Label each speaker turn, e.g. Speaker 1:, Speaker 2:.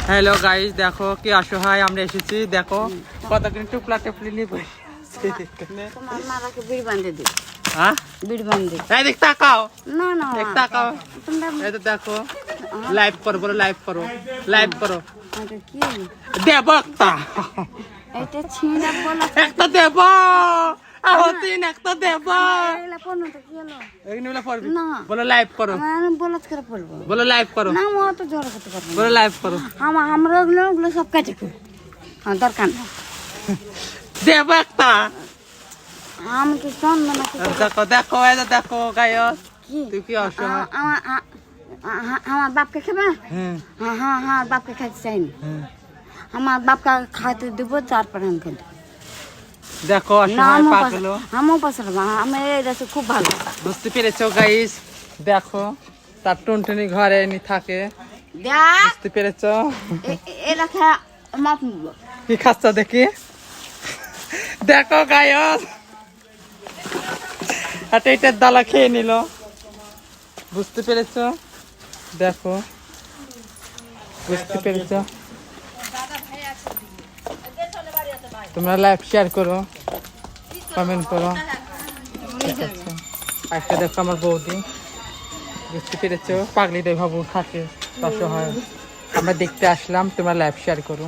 Speaker 1: Hello guys, দেখো কি অসহায় আমরা এসেছি। দেখো কত কিন্তু টুপলা টুপলি নিয়ে বসে
Speaker 2: তোমার মারাকে বিড়ি বাঁধে দিই।
Speaker 1: হ্যাঁ
Speaker 2: বিড়ি বাঁধে
Speaker 1: এই দেখ তাকাও,
Speaker 2: না না
Speaker 1: দেখ তাকাও।
Speaker 2: তোমরা
Speaker 1: এই তো দেখো লাইভ করো, বলো লাইভ করো, লাইভ করো।
Speaker 2: এটা কি
Speaker 1: দেব একটা,
Speaker 2: এটা ছিঁড়া বলা
Speaker 1: একটা দেব আহতিন, একটা দেব।
Speaker 2: এলা পড়নো তো কি হলো
Speaker 1: এইগুলো পড়বি,
Speaker 2: না
Speaker 1: বলো লাইভ করো,
Speaker 2: আমি বলত করে পড়বো
Speaker 1: বলো লাইভ করো,
Speaker 2: না ও তো জোর করতে পারবো না
Speaker 1: বলো লাইভ করো।
Speaker 2: আমরা ওগুলো সব কাটে হ্যাঁ দরকার নেই
Speaker 1: দেব একটা।
Speaker 2: আমি কি শুনবো না
Speaker 1: দেখো দেখো এই যে দেখো গায়স,
Speaker 2: কি
Speaker 1: তুই কি অসহায়।
Speaker 2: আমার বাপকে খাবে
Speaker 1: হ্যাঁ
Speaker 2: হ্যাঁ হ্যাঁ হ্যাঁ বাপকে খাইতে চাইনি
Speaker 1: হ্যাঁ,
Speaker 2: আমার বাপকে খাইতে দেবো তারপরে আমি খাইতে
Speaker 1: দেখো
Speaker 2: না
Speaker 1: অসহায়
Speaker 2: আমিও
Speaker 1: পাগলো।
Speaker 2: আমিও পছন্দ আমি এই রাস্তা খুব ভালো
Speaker 1: বুঝতে পেরেছো গাইস, দেখো তার টুনটুনি ঘরে নি থাকে।
Speaker 2: দেখ
Speaker 1: বুঝতে পেরেছো
Speaker 2: এরা খা মাপ নিব
Speaker 1: কি খাচ্ছ দেখি। দেখো গায়স একটা এটার দালা খেয়ে নিল। বুঝতে পেরেছো, দেখো বুঝতে পেরেছো। তোমরা লাইভ শেয়ার করো, কমেন্ট করো, ঠিক আছে। একটা দেখো আমার বৌদি, বুঝতে পেরেছো পাগলিটাই ভাবু থাকে, অসহায়। আমরা দেখতে আসলাম, তোমরা লাইভ শেয়ার করো।